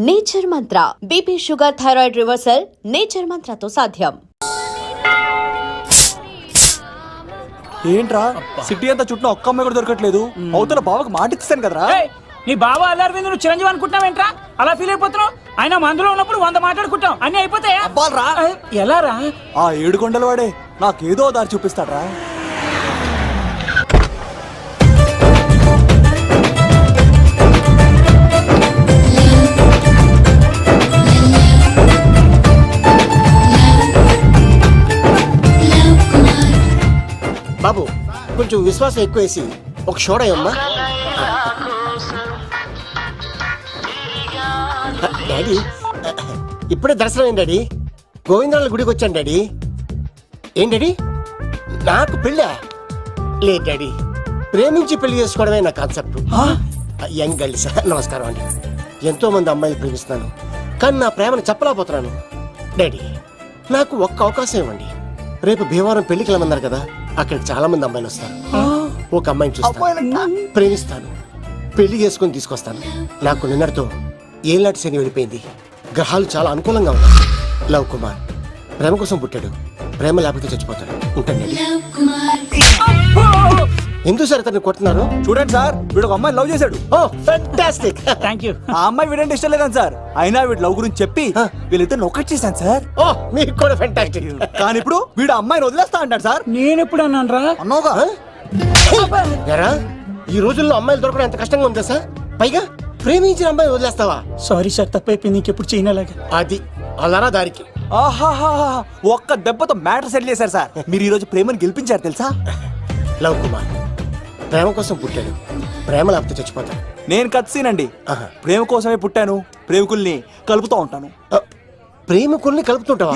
Nature Mantra BP sugar thyroid reversal nature మంత్రతో సాధ్యం. ఏంట్రా సిటీ అంతా చుట్టూ ఒక్క అమ్మాయి కూడా దొరకట్లేదు. అవుతున్న బావకు మాట ఇస్తాను కదరా. నీ బావ అల్లరి మీద నువ్వు చిరంజీవి అనుకుంటున్నావేంట్రా? అలా ఫీల్ అయిపోతున్నావు. ఆయన మందులో ఉన్నప్పుడు 100 మాట్లాడుకుంటాం, అన్ని అయిపోతాయా? ఎలా రా? ఆ 7 కొండల వాడే నాకేదో దారి చూపిస్తాడ్రా. బాబు కొంచెం విశ్వాసం ఎక్కువేసి ఒక షోడయమ్మా. డాడీ ఇప్పుడే దర్శనం అయింది డాడీ. గోవిందరాల గుడికి వచ్చాను డాడీ. ఏం డాడీ నాకు పెళ్ళా? లేదు డాడీ, ప్రేమించి పెళ్లి చేసుకోవడమే నా కాన్సెప్ట్. యంగ్ గర్ల్స్ నమస్కారం అండి. ఎంతో మంది అమ్మాయిలు ప్రేమిస్తున్నాను, కానీ నా ప్రేమను చెప్పలేకపోతున్నాను. డాడీ నాకు ఒక్క అవకాశం ఇవ్వండి. రేపు భీమవరం పెళ్లికి వెళ్ళమన్నారు కదా, అక్కడికి చాలా మంది అమ్మాయిలు వస్తారు. ఒక అమ్మాయిని చూస్తాను, ప్రేమిస్తాను, పెళ్లి చేసుకుని తీసుకొస్తాను. నాకు నిన్నటితో ఏలాంటి శని వెళ్ళిపోయింది. గ్రహాలు చాలా అనుకూలంగా ఉన్నాయి. లవ్ కుమార్ ప్రేమ కోసం పుట్టాడు, ప్రేమ లేకపోతే చచ్చిపోతాడు. ఉంటాను. ఎందుకు సార్ తను కొడుతున్నారు? చూడండి సార్, వీడు ఒక అమ్మాయి లవ్ చేశాడు. Oh fantastic. Thank you. ఆ అమ్మాయి వీడంటే ఇష్టం లేదని సార్, అయినా వీడు లవ్ గురించి చెప్పి వీళ్ళిద్దరు ఒకటి చేశాను సార్. ఓ మీకు కూడా ఫెంటాస్టిక్. కానీ ఇప్పుడు వీడు అమ్మాయిని వదిలేస్తా అంటాడు సార్. నేను ఎప్పుడు అన్నాను రా? అన్నోగా ఈ రోజుల్లో అమ్మాయిలు దొరకడం ఎంత కష్టంగా ఉందా సార్? పైగా ప్రేమించిన అమ్మాయి వదిలేస్తావా? సారీ సార్, తప్పైపోయింది. ఇంకెప్పుడు చేయనలాగా. అది అలారా దారికి. ఆహాహా, ఒక్క దెబ్బతో మ్యాటర్ సెటిల్ చేశారు సార్. మీరు ఈ రోజు ప్రేమను గెలిపించారు తెలుసా? లవ్ కుమార్ ప్రేమ కోసం పుట్టాడు, ప్రేమ లేకపోతే చచ్చిపోతాడు. నేను కత్సీనండి. ప్రేమ కోసమే పుట్టాను, ప్రేమికుల్ని కలుపుతూ ఉంటాను. ప్రేమికుల్ని కలుపుతుంటావా?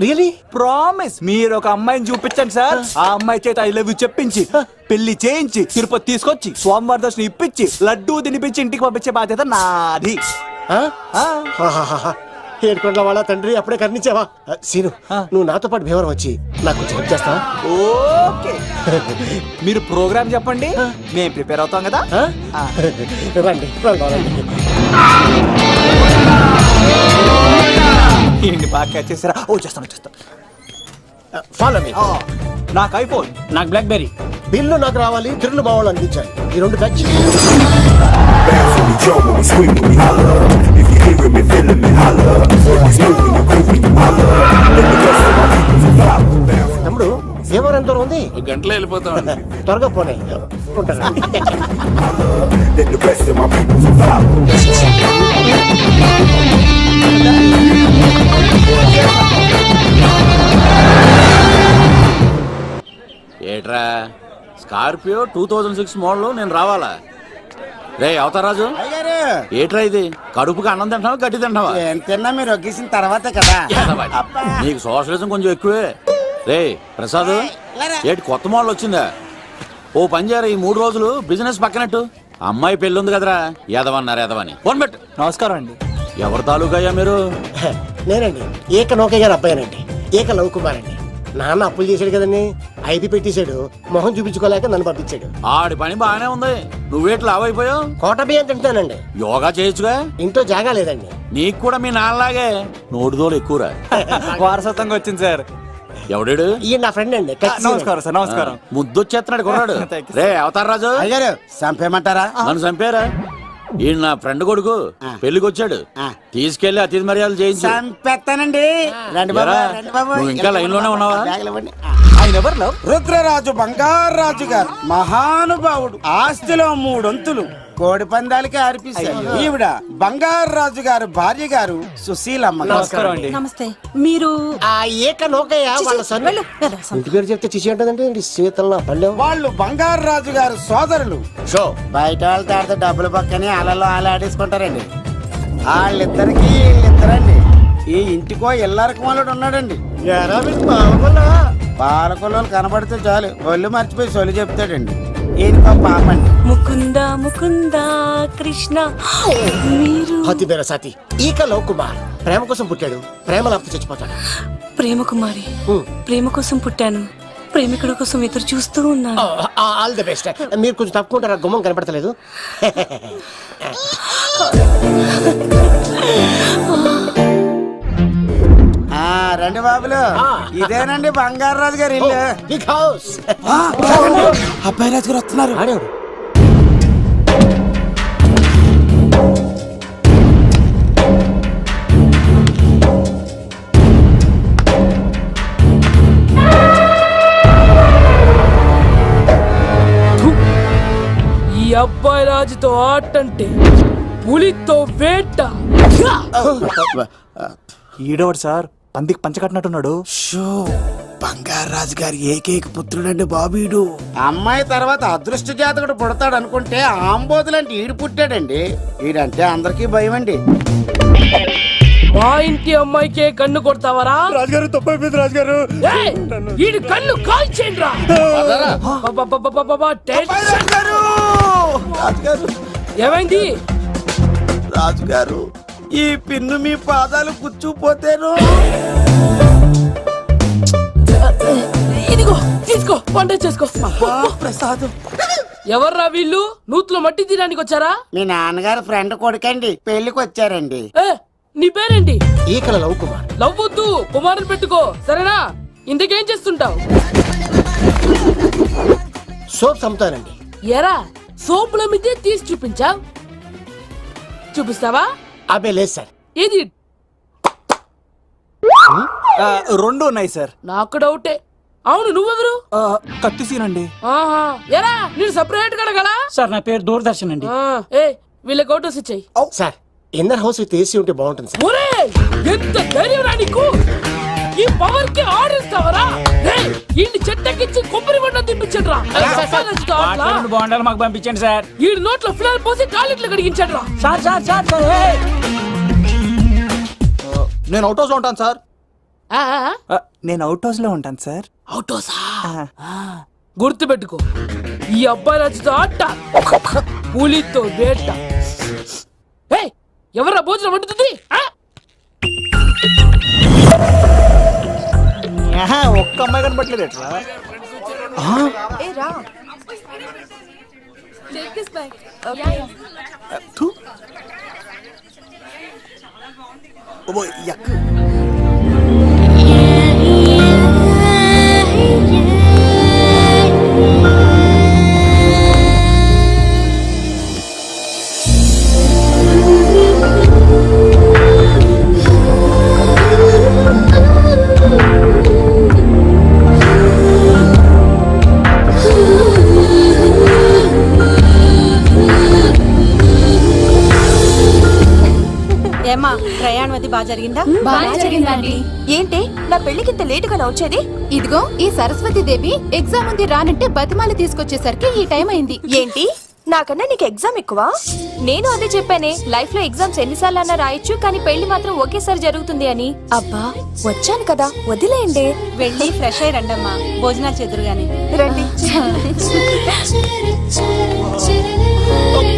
రియలీ? ప్రామిస్. మీరు ఒక అమ్మాయిని చూపించండి సార్, ఆ అమ్మాయి చేత ఐ లవ్ యూ చెప్పించి పెళ్లి చేయించి తిరుపతి తీసుకొచ్చి స్వామివారి దర్శనం ఇప్పించి లడ్డూ తినిపించి ఇంటికి పంపించే బాధ్యత నాది. ఏడుకొండల వాళ్ళ తండ్రి అప్పుడే కర్ణించావా? సీను నువ్వు నాతో పాటు భీమవరం వచ్చి నాకు కొంచెం హెల్ప్ చేస్తావా? ఓకే, మీరు ప్రోగ్రామ్ చెప్పండి, మేము ప్రిపేర్ అవుతాం కదా. రండి ఏంటి బాగా క్యాచ్ చేసారా? ఓ చేస్తాను. Follow me. నాకు ఐఫోన్, నాకు బ్లాక్ బెర్రీ. బిల్లు నాకు రావాలి, తిరులు మా వాళ్ళు అందించాలి. ఈ రెండు ఖర్చు. తమ్ముడు భీమవరం ఎంత దూరం ఉంది? గంటలో వెళ్ళిపోతాం. త్వరగా పోనీ. ఉంటాను. ఏట్రా స్కార్పియో 2006 మోడల్, నేను రావాలా? రే అవతారాజు, ఏట్రా ఇది? కడుపుకి అన్నం తింటావా గడ్డి తింటావా? తిన్నా మీరు ఒగ్గేసిన తర్వాతే కదా. నీకు సోషలిజం కొంచెం ఎక్కువే. రే ప్రసాద్, ఏటి కొత్త మోడల్ వచ్చిందా? ఓ పని చేయరా, ఈ 3 రోజులు బిజినెస్ పక్కనట్టు. అమ్మాయి పెళ్ళి ఉంది కదరా, ఎదవన్నారు ఎదవని. ఫోన్ పెట్టు. నమస్కారం అండి. ఎవరి తాలూకా అయ్యా మీరు? నేనండి ఏక నౌకయ్య గారు అబ్బాయినండి, ఏక లవ్ కుమార్ అండి. నాన్న అప్పులు చేశాడు కదండి, ఐపీ పెట్టేశాడు. మొహం చూపించుకోలేక నన్ను పంపించాడు. ఆడి పని బాగానే ఉంది, నువ్వేట్లు లావైపోయావు? కోట బియ్యం తింటానండి. యోగా చేయొచ్చుగా? ఇంట్లో జాగా లేదండి. నీకు కూడా మీ నాన్నలాగే నోటిదోలు ఎక్కువరా. వారసత్వంగా వచ్చింది సార్. ఎవడాడు? ఈయన నా ఫ్రెండ్ అండి. నమస్కారం సార్. నమస్కారం. ముద్దొచ్చేస్తున్నాడు కొన్నాడు. రే అవతార్ రాజు, అయ్యారు చంపేయమంటారా? నన్ను చంపారా? ఈయన నా ఫ్రెండ్ కొడుకు, పెళ్లికి వచ్చాడు, తీసుకెళ్లి అతిథి మర్యాదలు చేయించు. చంపేస్తానండి. నువ్వు ఇంకా లైన్ లోనే ఉన్నావా? ఆయన ఎవరు? రుద్రరాజు బంగారాజు గారు, మహానుభావుడు. ఆస్తిలో 3 వంతులు కోడి పందాలకి అర్పిస్తారు. ఈవిడ బంగారాజు గారు భార్య గారు సుశీలమ్మ. నమస్కారం అండి. నమస్తే. మీరు ఆ ఏక నౌకయ్య వాళ్ళ సన్. ఇంటి పేరు చెప్తే చిచి అంటదంటే శీతల పల్లె. వాళ్ళు బంగారాజు గారు సోదరులు. షో బయట వాళ్ళతో ఆడితే డబ్బులు పక్కనే అలలో అలా ఆడేసుకుంటారండి. వాళ్ళిద్దరికి వీళ్ళిద్దరండి. ఈ ఇంటికో ఇల్లరకమాలుడు ఉన్నాడండి. పాలకొల్లు కనబడితే చాలు ఒళ్ళు మర్చిపోయి సొలి చెప్తాడండి. ఈయనకో పాపండి. ముకుంద ముకుంద కృష్ణ. మీరు హతి బేర సాతి ఈక లవ్ కుమార్ ప్రేమ కోసం పుట్టాడు, ప్రేమ లేకపోతే చచ్చిపోతాడు. ప్రేమ కుమారి, ప్రేమ కోసం పుట్టాను, ప్రేమికుడు కోసం ఎదురు చూస్తూ ఉన్నాను. All the best. మీరు కొంచెం తప్పుకుంటారా? గుమ్మం కనపడతలేదు. బాబులు ఇదేనండి బంగారాజు గారి ఇల్లు. Big house. అబ్బాయి రాజు గారు వస్తున్నారు. ఆడేవాడు. ఈ అబ్బాయి రాజుతో ఆటంటే పులితో వేట. ఈడోడు సార్ పందికి పంచ కట్టినట్టున్నాడు. షో బంగారాజు గారి ఏకైక పుత్రుడండి బాబీడు. అమ్మాయి తర్వాత అదృష్ట జాతకుడు పుడతాడు అనుకుంటే ఆంబోతులంటే ఈడు పుట్టాడండి. ఈడంటే అందరికీ భయం అండి. మా ఇంటి అమ్మాయికే కన్ను కొడతావరా? రాజుగారు తప్పైపోయింది రాజుగారు. ఏయ్, ఈడి కన్ను కాల్చేయండిరా. టెన్షన్. రాజుగారు ఏమైంది? రాజుగారు ఈ పిన్ను మీ పాదాలు కూర్చుపోతేను. ఇదిగో తీసుకో, వంట చేసుకో. ప్రసాదం. ఎవర్రా వీళ్ళు? నూతులో మట్టి తీయడానికి వచ్చారా? మీ నాన్నగారు ఫ్రెండ్ కొడుకండి, పెళ్లికి వచ్చారండి. ఏ, నీ పేరేంటి? ఈకల లవ్ కుమార్. లవ్వొద్దు, కుమారుని పెట్టుకో, సరేనా? ఇంతకేం చేస్తుంటావు? సోప్స్ అమ్ముతానండి. ఎరా సోపుల మీద తీసి చూపించావు? చూపిస్తావా? అబ్బే లేదు సార్. ఏది? రెండు ఉన్నాయి సార్. నాకు డౌటే. అవును, నువ్వెవరు? కత్తి సీనండి. ఆహా, ఎరా నేను సపరేట్ కడగలా? సార్ నా పేరు దూరదర్శన్ అండి. ఏ వీళ్ళ ఫోటోస్ ఇచ్చాయి. Sir inner house with AC ఉంటే బాగుంటుంది సార్. ఒరే ఎంత ధైర్యం రా నీకు! ఈ పవర్ కి ఆర్డర్ ఇస్తావరా? ఈ చెట్టెక్కించి కొబ్బరి బండ తిప్పించండి రా. రెండు బాండాలు మాకు పంపించండి సార్. ఈ నోట్లో ఫినాల్ పోసి టాయిలెట్లు కడిగించండి రా. సార్ సార్ సార్ సార్ ఏయ్! నేను అవుట్ హౌస్ లో ఉంటాను సార్. ఆ, ఆ, నేను అవుట్ హౌస్ లో ఉంటాను సార్. అవుటోసా? గుర్తు పెట్టుకో, ఈ అబ్బాయి రాజుతో ఆట, పులితో వేట. ఏయ్, ఎవర్రా భోజనం వండుతుంది? ఒక్క అమ్మాయి కనబట్లేదు ఎట్లా? థు. ఓ, యక్. ఏమా ప్రయాణం అది బాగా జరిగిందా? బాగా జరిగిందండి. ఏంటి నా పెళ్లికి ఇంత లేటుగా వచ్చేది? ఇదిగో ఈ సరస్వతి దేవి ఎగ్జామ్ ఉంది రానంటే బతిమాలి తీసుకొచ్చేసరికి ఈ టైం అయింది. ఏంటి నాకన్నా నీకు ఎగ్జామ్ ఎక్కువ? నేను అదే చెప్పానే, లైఫ్ లో ఎగ్జామ్స్ ఎన్నిసార్లు అన్నా రాయొచ్చు, కానీ పెళ్లి మాత్రం ఒకేసారి జరుగుతుంది అని. అబ్బా వచ్చాను కదా, వదిలేయండి. వెళ్ళి ఫ్రెష్ అయ్యి రండమ్మా, భోజనాలు చెదురు గాని రండి.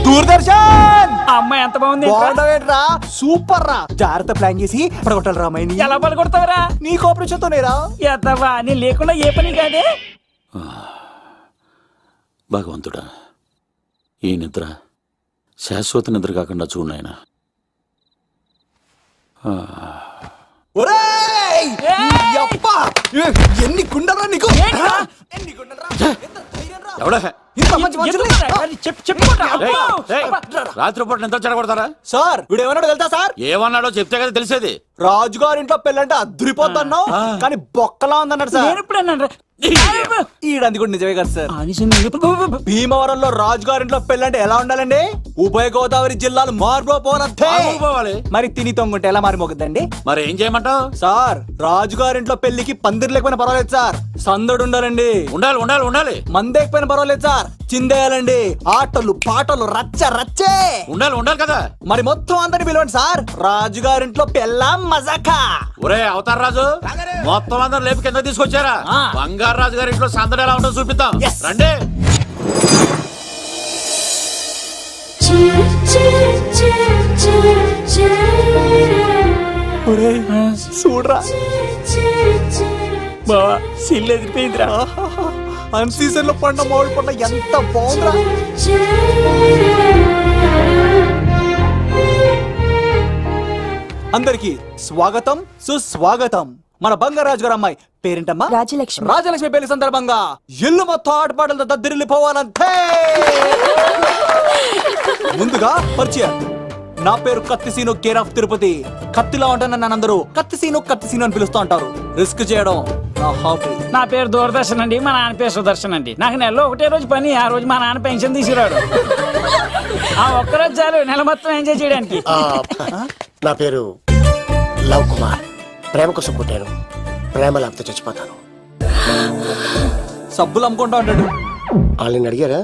దూరదర్శన్ ఆ అమ్మాయి ఎంత బాగుంది. బాగుండవేట్రా? సూపర్ రా. జాగ్రత్త ప్లాన్ చేసి పడగొట్టాలి రామాయణి. ఎలా పలుకొడతావరా? నీ కోఆపరేషన్ తోనేరా. ఎత్తవా నేను లేకుండా ఏ పని కాదే. భగవంతుడా, ఈ నిద్ర శాశ్వత నిద్ర కాకుండా చూడు నాయనా. ఒరేయ్! యప్పా! ఎన్ని గుండెలరా నీకు? ఎన్ని గుండెలరా? ఎంత ధైర్యం రా? ఎవడా ఇంత మంచి మనుషుల్ని? రాత్రిపూట నిద్ర చెడగొడతారా? సార్ వీడు ఏమన్నాడు తెలుసా సార్? ఏమన్నాడో చెప్తే కదా తెలిసేది. రాజుగారింట్లో పెళ్ళంటే అద్దరిపోతున్నావు, కానీ బొక్కలా ఉందన్నాడు సార్. నేను ఇప్పుడు అన్నాను రా. ఈడంది కూడా నిజమే కదా సార్. భీమవరంలో రాజుగారింట్లో పెళ్ళంటే ఎలా ఉండాలండి? ఉభయ గోదావరి జిల్లాలు మారిపోవాలంతే. పోవాలి. మరి తిని తొంగుంటే ఎలా మారిపోతుందండి? మరి ఏం చేయమంటావు? సార్ రాజుగారింట్లో పెళ్లికి పందిరి లేకపోయినా పర్వాలేదు సార్, సందడు ఉండాలండి. ఉండాలి ఉండాలి ఉండాలి. మందేకపోయినా పర్వాలేదు సార్, చిందేయాలండి. ఆటలు పాటలు రచ్చ రచ్చే ఉండాలి ఉండాలి కదా. మరి మొత్తం అందరిని పిలవండి సార్, రాజుగారింట్లో పెళ్ళాం మజాకా. ఒరే అవతార్ రాజు, మొత్తం అందరు లేపు కింద తీసుకొచ్చారా? బంగారు రాజు గారి ఇంట్లో సందడి ఎలా ఉంటుందో చూపిద్దాం. రండి. చూడరా బావా సిల్లు ఎదిరిపోయిందిరా. అన్ సీజన్ లో పండ మామిడి పండ ఎంత బాగుందిరా. అందరికి స్వాగతం సుస్వాగతం. మన బంగారాజు గారు అమ్మాయి పేరేంటమ్మా? రాజలక్ష్మి. రాజలక్ష్మి పెళ్లి సందర్భంగా ఇల్లు మొత్తం ఆటపాటలతో దద్దరిల్లిపోవాలంతే. ముందుగా పరిచయం. నా పేరు కత్తిసీను, కేర్ ఆఫ్ తిరుపతి. కత్తిలా ఉంటాను నన్ను అందరూ కత్తిసీను అని పిలుస్తూ ఉంటారు. రిస్క్ చేయడం నా హాబీ. నా పేరు దూరదర్శన్ అండి, మా నాన్న పేరు సుదర్శన్ అండి. నాకు నెలలో ఒకటే రోజు పని, ఆ రోజు మా నాన్న పెన్షన్ తీసుకురాడు. ఆ ఒక్కరోజు చాలు నెల మొత్తం ఎంజాయ్ చేయడానికి. నా పేరు లవ్ కుమార్. ప్రేమ కోసం పుట్టాను, ప్రేమ లేకపోతే చచ్చిపోతాను. సబ్బులు అమ్ముకుంటా ఉంటాడు. వాళ్ళని అడిగారా?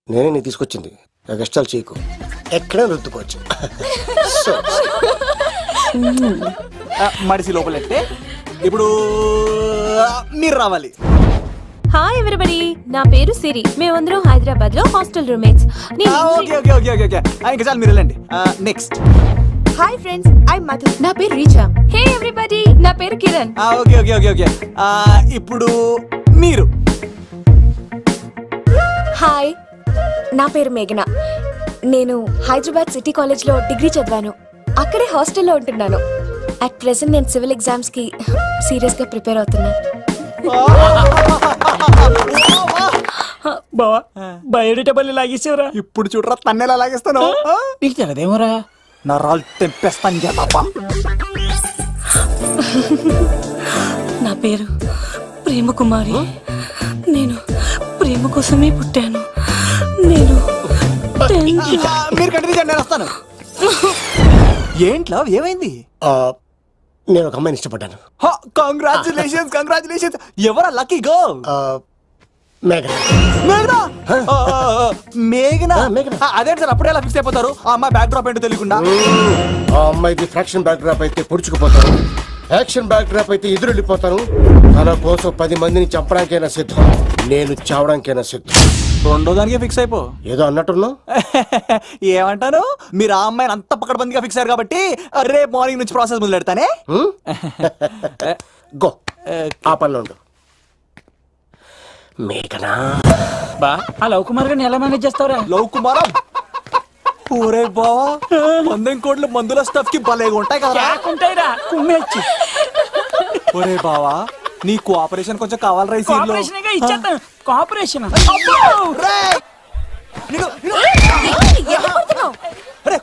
నేనే నీ తీసుకొచ్చింది. కష్టాలు చేయకు, ఎక్కడ రుద్దుకోవచ్చు. సో, మడిసి లోపలెట్టే. ఇప్పుడు మీరు రావాలి. హాయ్ ఎవరిబడి, నా పేరు సిరి. మేమందరం హైదరాబాద్ లో hostel roommates. Okay okay okay okay okay ఇంకా చాలు, మీరు వెళ్ళండి. Next. Hi friends, I Madhu. నా పేరు రీచా. హే ఎవ్రీబడి, నా పేరు Kiran. Okay okay okay okay ఇప్పుడు మీరు. హాయ్, నా పేరు మేఘన. నేను హైదరాబాద్ సిటీ కాలేజ్ లో డిగ్రీ చదివాను. అక్కడే హాస్టల్లో ఉంటున్నాను. అట్ ప్రెసెంట్ నేను సివిల్ ఎగ్జామ్స్ కి సీరియస్ గా ప్రిపేర్ అవుతున్నా. బావా బయోడేటబుల్ లాగేసేవరా? ఇప్పుడు చూడరా తన్నెలా లాగేస్తాను. నీకు తెగదేమోరా? నా రాళ్ళు తెంపేస్తాను చేతప్ప. నా పేరు ప్రేమ కుమారి. నేను ప్రేమ కోసమే పుట్టాను. నేను మీరు కంటిన్యూ చేయండి, నేను వస్తాను. ఏంట్లో ఏమైంది? నేను ఒక అమ్మాయిని ఇష్టపడ్డాను. Congratulations congratulations. ఎవరా లక్కీ గర్ల్? మేఘన. మేఘనా? మేఘనా? మేఘనా. అదేంటి సార్ అప్పుడే ఎలా ఫిక్స్ అయిపోతారు? ఆ అమ్మాయి బ్యాక్ డ్రాప్ ఏంటో తెలియకుండా. ఆ అమ్మాయిది ఫ్రాక్షన్ బ్యాక్ డ్రాప్ అయితే పొడుచుకుపోతాను, యాక్షన్ బ్యాక్ డ్రాప్ అయితే ఎదురు వెళ్ళిపోతాను. తన కోసం 10 మందిని చంపడానికైనా సిద్ధం, నేను చావడానికైనా సిద్ధం. రెండో దానికే ఫిక్స్ అయిపో. ఏదో అన్నట్టున్నావు. ఏమంటాను? మీరు ఆ అమ్మాయిని అంత పక్కడబందిగా ఫిక్స్ అయ్యారు కాబట్టి రేపు మార్నింగ్ నుంచి ప్రాసెస్ మొదలు పెడతానే. గో, ఆ పనిలో ఉండు. మేఘనా. బా ఆ లవ్ కుమార్ గారిని ఎలా మేనేజ్ చేస్తావురా? లవ్ కుమారం. ఊరే బావా, 100 కోట్ల మందుల స్టఫ్ కి భలేగా ఉంటాయి కదా. ఉంటాయిరా కుమ్మేచ్చి. ఒరే బావా, నీ కోఆపరేషన్ కొంచెం కావాలి రైస్. కోఆపరేషన్ గా ఇచ్చేస్తాను. కోఆపరేషన్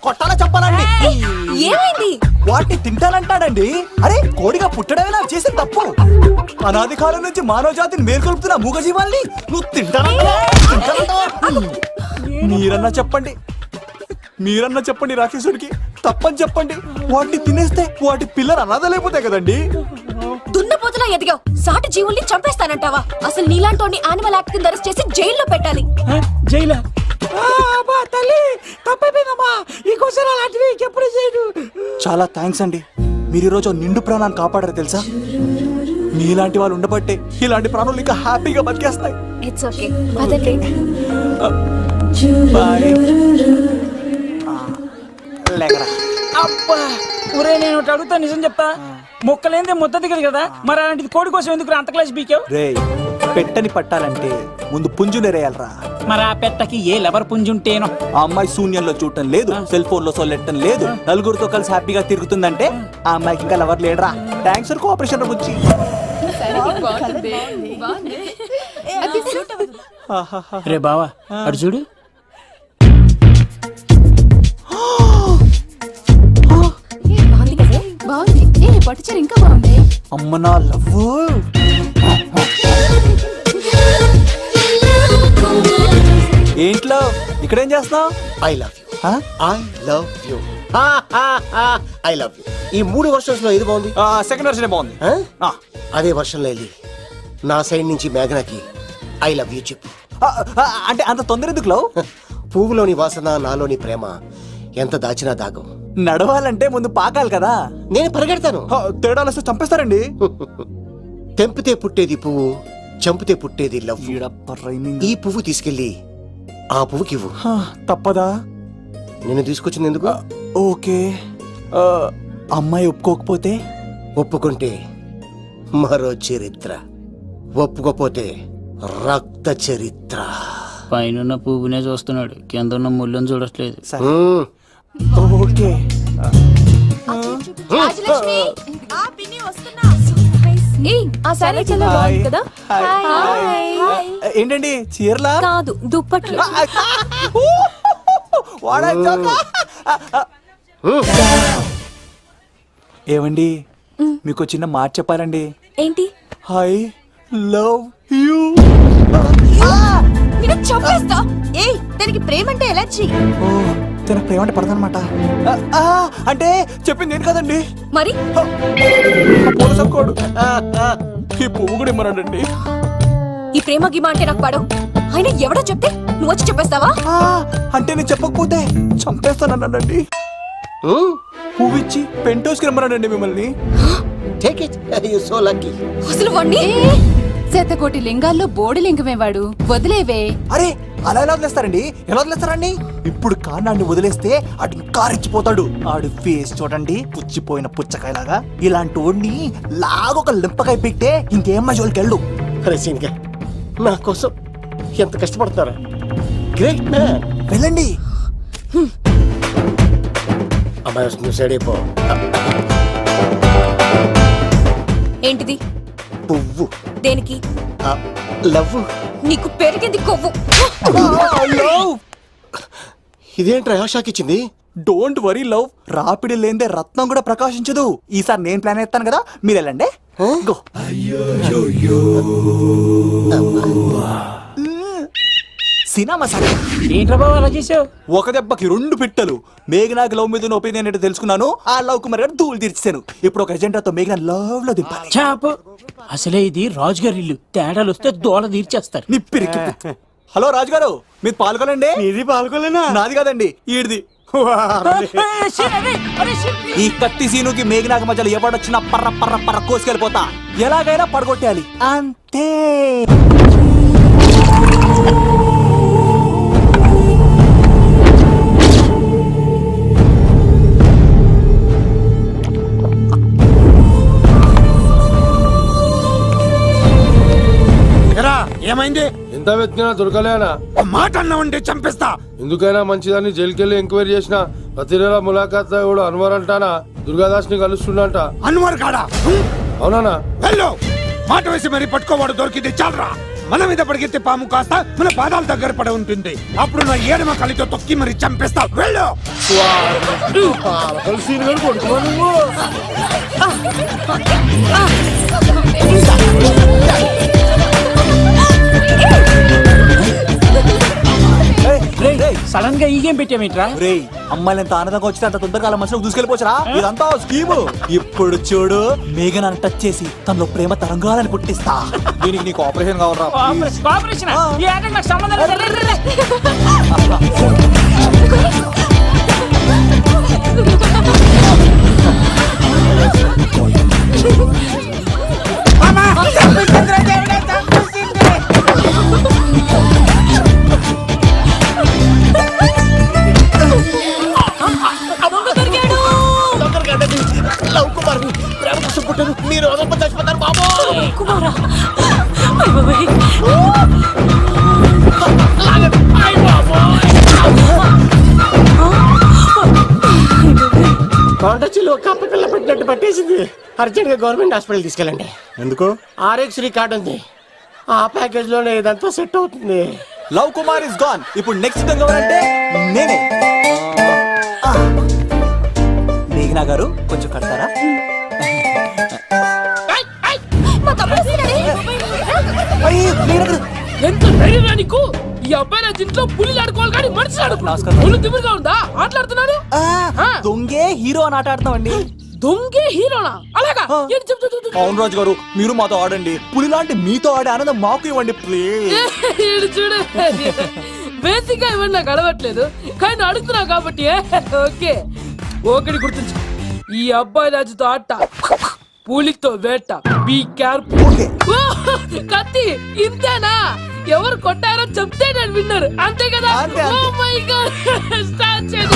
కొట్టాలా చెప్పాలండి? ఏమైంది? వాటిని తింటానంటాడండి. అరే కోడిగా పుట్టడమే నాకు చేసిన తప్పు. అనాది కాలం నుంచి మానవ జాతిని మేల్కొల్పుతున్న మూగజీవాల్ని నువ్వు తింటానంటా? మీరన్నా చెప్పండి, మీరన్నా చెప్పండి రాక్షసుడికి. తప్పని చెప్పండి. వాటిని తినేస్తే వాటి పిల్లలు అనాథలైపోతాయి కదండి. దున్నపోతులా ఎదిగావు, సాటి జీవుల్ని చంపేస్తానంటావా? అసలు నీలాంటి యానిమల్ యాక్ట్ కింద అరెస్ట్ చేసి జైల్లో పెట్టాలి. జైలా? తల్లి తప్పైపోయిందమ్మా, ఇంకోసారి అలాంటివి ఎప్పుడు చేయడు. చాలా థ్యాంక్స్ అండి, మీరు ఈరోజు నిండు ప్రాణాన్ని కాపాడారు తెలుసా. మీలాంటి వాళ్ళు ఉండబట్టే ఇలాంటి ప్రాణులు ఇంకా హ్యాపీగా బతికేస్తాయి. ఇట్స్ ఓకే, పదండి. లేకరా. అబ్బా ఒరే, నేను ఒకటి అడుగుతా, నిజం చెప్తా. మొక్కలేందే ముద్ద దిగదు కదా, మరి అలాంటిది కోడి కోసం ఎందుకు అంత క్లాస్ బీకావు? రే, పెట్టని పట్టాలంటే ముందు పుంజునేరేయాలరా. మరి ఆ పెట్టకి ఏ లవర్ పుంజుంటేనో. ఆ అమ్మాయి శూన్యంలో చూడటం లేదు, సెల్ ఫోన్ లో సొల్లెట్టడం లేదు, నలుగురితో కలిసి హ్యాపీగా తిరుగుతుందంటే ఆ అమ్మాయికి ఇంకా లవర్ లేడరా. థ్యాంక్స్ ఫర్ కోఆపరేషన్ బుజ్జి. రే బావా అడు చూడు. బాగుంది కదా? బాగుంది. పట్టుచీర ఇంకా బాగుంది. అమ్మ నా లవ్. ఏంట్లో ఇక్కడేం చేస్తున్నావు? I love you. I love you. I love you. ఈ 3 వర్షన్స్ లో ఏది బాగుంది? సెకండ్ వర్షన్ బాగుంది. అదే వర్షంలో వెళ్ళి నా సైడ్ నుంచి మేఘనాకి ఐ లవ్ యూ చెప్పు. అంటే అంత తొందర ఎందుకు లవ్? పువ్వులోని వాసన, నాలోని ప్రేమ ఎంత దాచినా దాగం. నడవాలంటే ముందు పాకాలి కదా. నేను పరిగెడతాను. తేడాలు వస్తే చంపేస్తారండి. తెంపితే పుట్టేది పువ్వు, చంపితే పుట్టేది లవ్. ఈ పువ్వు తీసుకెళ్ళి ఆ పువ్వుకి ఇవ్వు. తప్పదా? నిన్ను తీసుకొచ్చింది ఎందుకు? ఓకే, అమ్మాయి ఒప్పుకోకపోతే? ఒప్పుకుంటే మరో చరిత్ర, ఒప్పుకోపోతే రక్త చరిత్ర. పైన పువ్వునే చూస్తున్నాడు, కింద ఉన్న ముళ్ళని చూడట్లేదు. ఓకే. రాజలక్ష్మి, ఆ పిన్ని వస్తున్నా. ఏయ్, ఆ సారీ చాలా బాగుంది కదా. హాయ్. ఏంటండి చీరలా కాదు, దుప్పట్లు. వాడా జోకా? ఏమండి మీకు చిన్న మాట చెప్పాలండి. ఏంటి? I love you. నిన్ను చంపేస్తా. ఏయ్, దానికి ప్రేమ అంటే ఎలర్జీ. ఓ తన ప్రేమ అంటే పడదనమాట. అంటే చెప్పింది నేను కదండి. మరి పోలసంకోడు ఈ పువ్వు కూడా ఇమ్మన్నాడండి. ఈ ప్రేమ గిమ అంటే నాకు పడవు. అయినా ఎవడో చెప్తే నువ్వు వచ్చి చెప్పేస్తావా? అంటే నేను చెప్పకపోతే చంపేస్తానన్నాడండి. పువ్వు ఇచ్చి పెంటోస్కి రమ్మన్నాడండి మిమ్మల్ని. Take it, you so lucky. అసలు వాణ్ణి శతకోటి లింగాల్లో బోడి లింగమే వాడు, వదిలేవే. అరే అలా ఎలా వదిలేస్తారండి? ఎలా వదిలేస్తారండి? ఇప్పుడు కాన్నాడిని వదిలేస్తే ఆడు ఇంకా రెచ్చిపోతాడు. ఆడు ఫేస్ చూడండి, పుచ్చిపోయిన పుచ్చకాయలాగా. ఇలాంటి వాడిని లాగొక లింపకాయ పెట్టే ఇంకేం మజోలికి వెళ్ళు. అరే సీన్గా నా కోసం ఎంత కష్టపడతారా? Great man. వెళ్ళండి. అమ్మాయి నువ్వు సైడ్ అయిపో. ఏంటిది? పువ్వు. దేనికి? లవ్. నీకు పెరిగింది కొవ్వు. ఇదేంట్రా షాక్ ఇచ్చింది? డోంట్ వరీ లవ్, రాపిడి లేదే రత్నం కూడా ప్రకాశించదు. ఈసారి నేను ప్లాన్ ఎత్తాను కదా, మీరు వెళ్ళండి. గో. సినిమా సరే. ఏంట్రా బాబు అలా చేసావు? ఒక దెబ్బకి 2 పిట్టలు. మేఘనాకి లవ్ మీద ఒపీనియన్ ఏంటో తెలుసుకున్నాను. ఆ లవ్ కుమార్ గారు ధూళి తీర్చాను. ఇప్పుడు ఒక ఎజెండాతో మేఘనా లవ్ లో దింపాలి. చాపు. అసలే ఇది రాజుగారి ఇల్లు, తేడాలు వస్తే దోళ తీర్చేస్తారు. నిప్పిరికి. హలో రాజుగారు, మీరు పాల్గొనండి. ఇది పాల్గొలేనా? నాది కాదండి, ఈడిది. ఈ కత్తి సీనుకి మేఘనాకి మధ్యలో ఎవడొచ్చినా పర్ర పర్ర పర్ర కోసుకెళ్ళిపోతా. ఎలాగైనా పడగొట్టాలి అంతే. ఏమైంది? ఎంత వెతికినా దొరకలేనా? మాట అన్నావంటే చంపేస్తా. ఎందుకైనా మంచిదని జైలుకెళ్ళి ఎంక్వైరీ చేసిన ప్రతి నెల ములాఖాత్ కూడా అన్వర్ అంటానా దుర్గాదాస్ ని కలుస్తుండంట. అన్వర్ కాడా? అవునా? వెళ్ళు. మాట వేసి మరి పట్టుకోవాడు దొరికింది చాలరా. మన మీద పడిగితే పాము కాస్త మన పాదాల దగ్గర పడి ఉంటుంది. అప్పుడు నా ఏడమ కలితో తొక్కి మరి చంపేస్తా. వెళ్ళు. సడన్ గా ఈ గేమ్ పెట్టామేంట్రా? రే అమ్మాయిలు ఎంత ఆనందంగా వచ్చితే అంత తొందరగా మనసులో దూసుకెళ్ళిపోవచ్చురా. ఇదంతా స్కీము. ఇప్పుడు చూడు, మేఘనాన్ని టచ్ చేసి తనలో ప్రేమ తరంగాలని పుట్టిస్తా. దీనికి నీకు ఆపరేషన్ కావాలరా? కోఆపరేషన్ ఈ ఆటకు నాకు సంబంధం లేదు. రే, రే, రే. లవ్ కుమార్ ప్రేమ కోసం పుట్టారు. మీరు వదలప చచ్చిపోతారు బాబు. కుమారా, కొండచిలో కప్ప పిల్ల పెట్టినట్టు పట్టేసింది. అర్జెంట్ గా గవర్నమెంట్ హాస్పిటల్ తీసుకెళ్ళండి. ఎందుకు? RX కార్డ్ ఉంది. ఆ ప్యాకేజ్ లోనే ఇదంతా సెట్ అవుతుంది. Love Kumar is gone. ఇప్పుడు నెక్స్ట్ దొంగ ఎవరంటే నేనే. మేఘనా గారు కొంచెం కడతారా? మా తమ్ముడు వస్తున్నాడే. ఎంత ధైర్యం నీకు? ఈ అబ్బాయి నా ఇంట్లో పులిలు ఆడుకోవాలి కానీ మనిషి నమస్కారం. పులి తిమ్మిగా ఉందా? ఆటలాడుతున్నాడు. దొంగే హీరో అని ఆట ఆడుతున్నామండి. దొంగే హీరోనా? అలాగా? ఏంటి చెప్పు, చెప్పు, చెప్పు. అవును రాజు గారు, మీరు మాతో ఆడండి. పులి లాంటి మీతో ఆడే ఆనందం మాకు ఇవ్వండి ప్లీజ్. ఈడు చూడు, బేసిక్ గా ఇవన్నీ నాకు అడగట్లేదు కానీ అడుగుతున్నావు కాబట్టి ఓకే. ఒకటి గుర్తుంచు, ఈ అబ్బాయి రాజుతో ఆట, పులితో వేట. Be careful. కత్తి ఇంతేనా? ఎవరు కొట్టారో చెప్తే నేను విన్నారు, అంతే కదా? అంతే, అంతే. ఓ మై గాడ్, స్టార్ట్ చేయండి.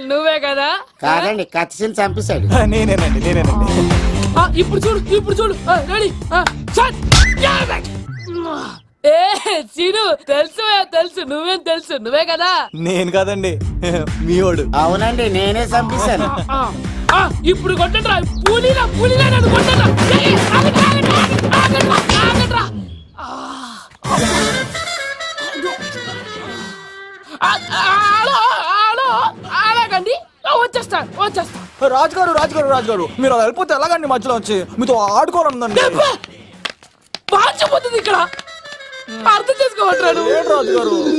నువ్వే కదా? కాదండి, కత్తిసీలు చంపేశాడు. నేనేనండి. ఇప్పుడు చూడు, ఇప్పుడు చూడు. రెడీ? ఏ సీను తెలుసు నువ్వేం తెలుసు నువ్వే కదా. నేను కాదండి మీవాడు. అవునండి నేనే చంపేశాను. ఆ, ఆ, ఇప్పుడు కొట్టండి రా పూలీలా నన్ను కొట్టండి రా. ఏయ్, ఆగండ్రా. అలాగండి వచ్చేస్తా. రాజుగారు మీరు అలా వెళ్ళిపోతే ఎలాగండి మధ్యలో వచ్చి మీతో ఆడుకోవాలనుందండి. మార్చిపోతుంది ఇక్కడ, అర్థం చేసుకోవట్రాను. రాజుగారు